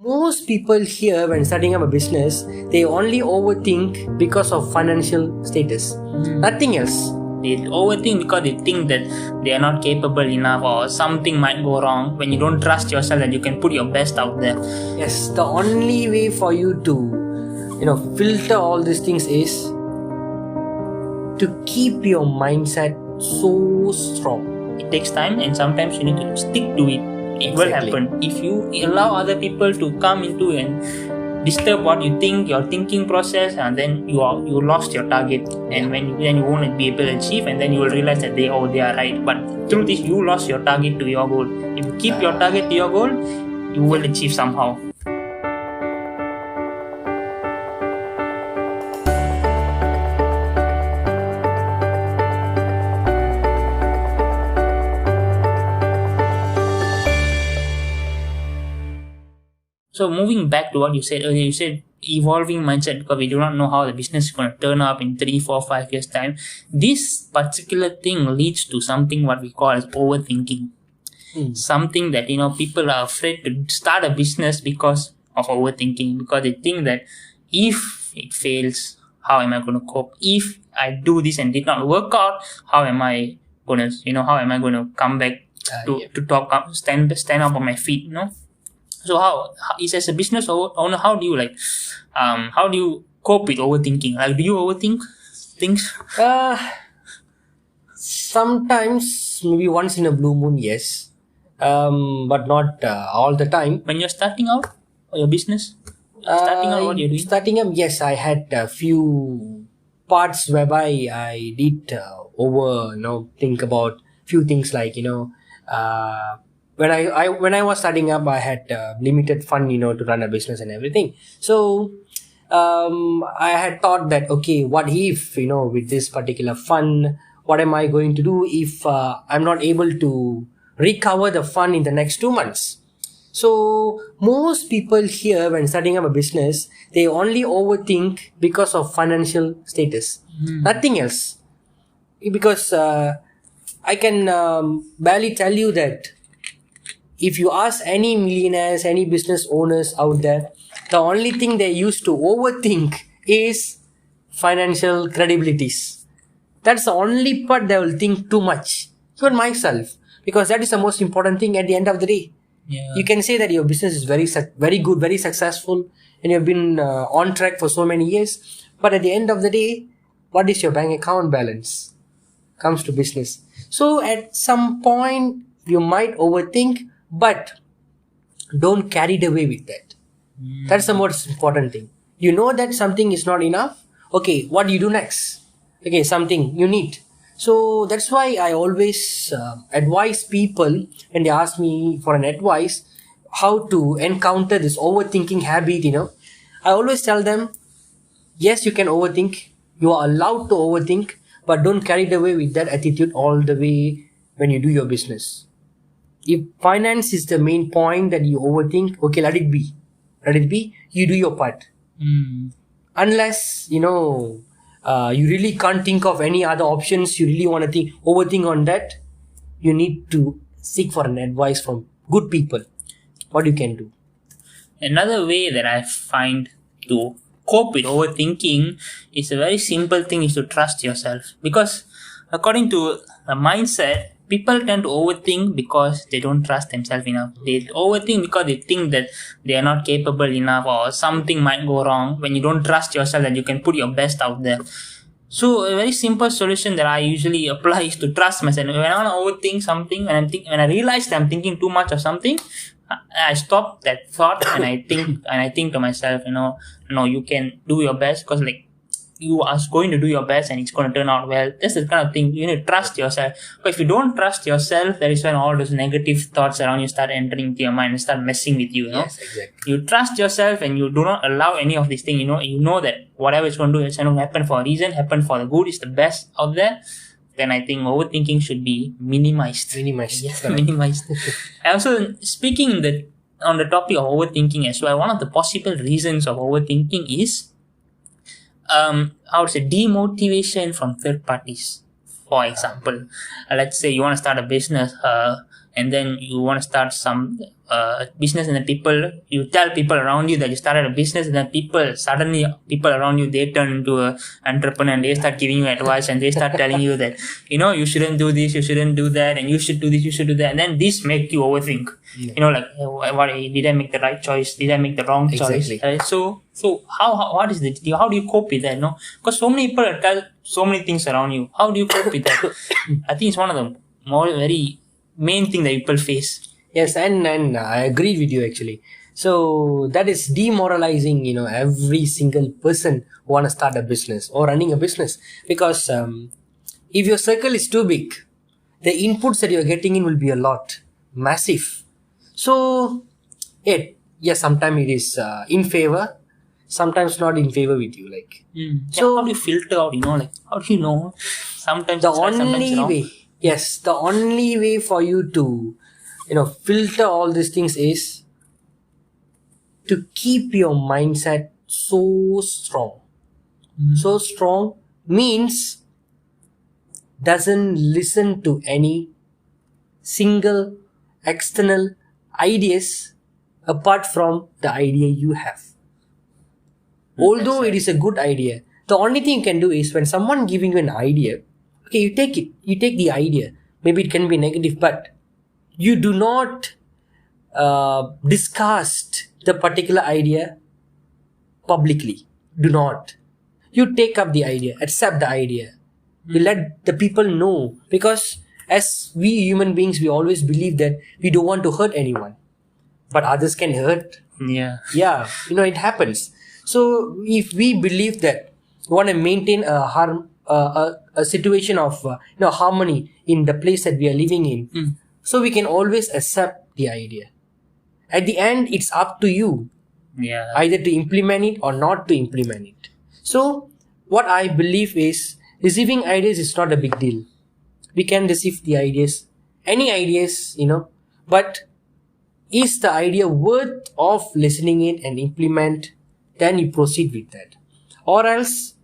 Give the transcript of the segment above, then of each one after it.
Most people here, when starting up a business, they only overthink because of financial status. Nothing else. They overthink because they think that they are not capable enough or something might go wrong when you don't trust yourself that you can put your best out there. Yes, the only way for you to, filter all these things is to keep your mindset so strong. It takes time and sometimes you need to stick to it. It will happen. If you allow other people to come into and disturb what you think, your thinking process, and then you lost your target, and then you won't be able to achieve, and then you will realize that they are right. But the truth is, you lost your target to your goal. If you keep your target to your goal, you will achieve somehow. So moving back to what you said earlier, you said evolving mindset because we do not know how the business is going to turn up in 3, 4, 5 years time. This particular thing leads to something what we call as overthinking. Something that, people are afraid to start a business because of overthinking, because they think that if it fails, how am I going to cope? If I do this and did not work out, how am I going to come back to talk, stand up on my feet, So how is as a business owner, how do you cope with overthinking? Like, do you overthink things? Sometimes, maybe once in a blue moon, yes. But not all the time. When you're starting out your business? Starting out, what you're doing? Starting up, yes, I had a few parts whereby I did think about few things like, when I was starting up, I had limited fund, to run a business and everything. So I had thought that, okay, what if, with this particular fund, what am I going to do if I'm not able to recover the fund in the next 2 months? So most people here, when starting up a business, they only overthink because of financial status. Nothing else. Because I can barely tell you that if you ask any millionaires, any business owners out there, the only thing they used to overthink is financial credibilities. That's the only part they will think too much. Even myself, because that is the most important thing at the end of the day. Yeah. You can say that your business is very good, very successful, and you've been on track for so many years. But at the end of the day, what is your bank account balance? Comes to business. So at some point, you might overthink, but don't carry away with that. That's the most important thing. You know that something is not enough. Okay, what do you do next? Okay, something you need. So that's why I always advise people when they ask me for an advice how to encounter this overthinking habit. I always tell them, yes, you can overthink. You are allowed to overthink, but don't carry away with that attitude all the way when you do your business. If finance is the main point that you overthink, okay, let it be. You do your part. Unless, you really can't think of any other options, you really want to overthink on that, you need to seek for an advice from good people. What you can do. Another way that I find to cope with overthinking is a very simple thing, is to trust yourself. Because according to the mindset, people tend to overthink because they don't trust themselves enough. They overthink because they think that they are not capable enough or something might go wrong when you don't trust yourself that you can put your best out there. So a very simple solution that I usually apply is to trust myself. When I want to overthink something, when I realize that I'm thinking too much of something, I stop that thought and I think to myself, no, you can do your best, because you are going to do your best and it's going to turn out well. That's the kind of thing. You need to trust yourself. Because if you don't trust yourself, that is when all those negative thoughts around you start entering into your mind and start messing with you. Yes, exactly. You trust yourself and you do not allow any of these things. You know that whatever it's going to do, it's going to happen for a reason, happen for the good, is the best out there. Then I think overthinking should be minimized. Yes, minimized. And also, speaking on the topic of overthinking as well, one of the possible reasons of overthinking is demotivation from third parties. For example, let's say you want to start a business and then you want to start some a business and then you tell people around you that you started a business, and then people around you, they turn into a entrepreneur and they start giving you advice and they start telling you that, you shouldn't do this, you shouldn't do that, and you should do this, you should do that. And then this make you overthink. Like, did I make the right choice? Did I make the wrong choice? Exactly. Right? So how do you cope with that? Because so many people tell so many things around you. How do you cope with that? I think it's one of the very main thing that people face. Yes, and I agree with you actually. So that is demoralizing, every single person who want to start a business or running a business, because if your circle is too big, the inputs that you're getting in will be a lot, massive. So yes, sometimes it is in favor, sometimes not in favor with you. Like, so how do you filter out? How do you know? Sometimes the only way for you to filter all these things is to keep your mindset so strong. So strong means doesn't listen to any single external ideas apart from the idea you have. Although it is a good idea, the only thing you can do is when someone giving you an idea, okay, you take it. You take the idea. Maybe it can be negative, but you do not discuss the particular idea publicly. Do not. You take up the idea, accept the idea. You let the people know, because as we human beings, we always believe that we don't want to hurt anyone, but others can hurt. Yeah, it happens. So if we believe that we want to maintain a situation of harmony in the place that we are living in, so we can always accept the idea. At the end, it's up to you, either to implement it or not to implement it. So what I believe is, receiving ideas is not a big deal. We can receive the ideas, any ideas, but is the idea worth of listening it and implement? Then you proceed with that. Or else,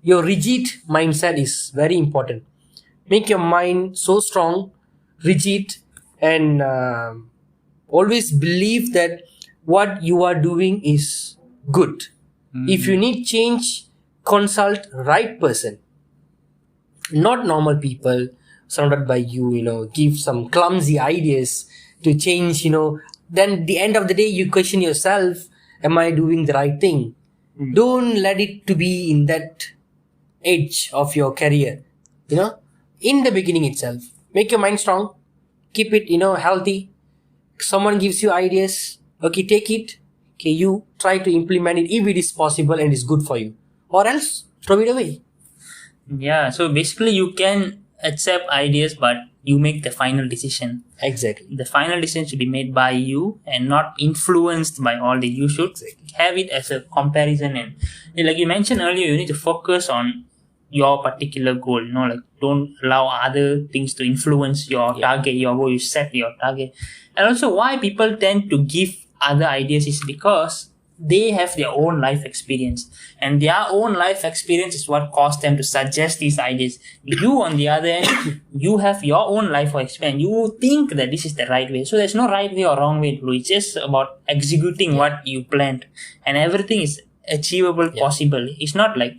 your rigid mindset is very important. Make your mind so strong, rigid, and always believe that what you are doing is good. If you need change, consult right person, not normal people surrounded by you, give some clumsy ideas to change, then the end of the day you question yourself, am I doing the right thing? Don't let it to be in that edge of your career, in the beginning itself. Make your mind strong, keep it, healthy. Someone gives you ideas, okay, take it, okay, you try to implement it if it is possible and is good for you, or else throw it away. Yeah, so basically you can accept ideas, but you make the final decision. Exactly. The final decision should be made by you and not influenced by all the. You should have it as a comparison, and like you mentioned earlier, you need to focus on your particular goal. Don't allow other things to influence your target, your goal. You set your target. And also, why people tend to give other ideas is because they have their own life experience, and their own life experience is what caused them to suggest these ideas. You, on the other hand, you have your own life experience. You think that this is the right way. So there's no right way or wrong way to do it. It's just about executing what you planned, and everything is achievable, possible. It's not like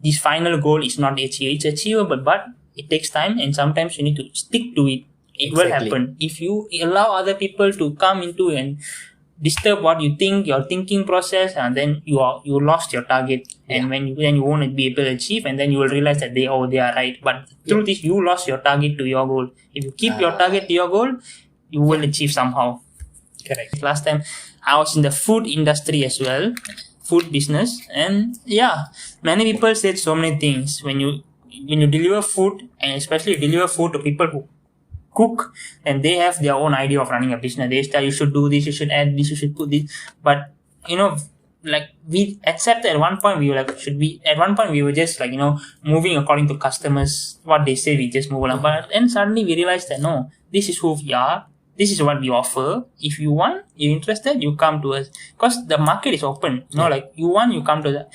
this final goal is not achievable. It's achievable, but it takes time, and sometimes you need to stick to it. It will happen. If you allow other people to come into and disturb what you think, your thinking process, and then you lost your target, and then you won't be able to achieve, and then you will realize that they are right. But the truth is, you lost your target to your goal. If you keep your target to your goal, you will achieve somehow. Correct. Last time I was in the food industry as well, food business, and many people said so many things. When you deliver food, and especially deliver food to people who cook, and they have their own idea of running a business. They say you should do this, you should add this, you should put this. But we accepted at one point, we were just moving according to customers, what they say, we just move along. But then suddenly we realized that no, this is who we are, this is what we offer. If you want, you're interested, you come to us, because the market is open. You want, you come to that.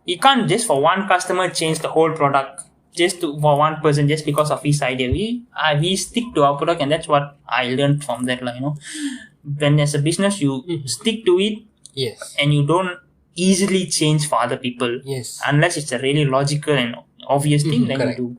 You can't just for one customer change the whole product for one person just because of his idea. We stick to our product, and that's what I learned from that. when as a business you stick to it Yes. and you don't easily change for other people Yes. unless it's a really logical and obvious thing, then correct. you do.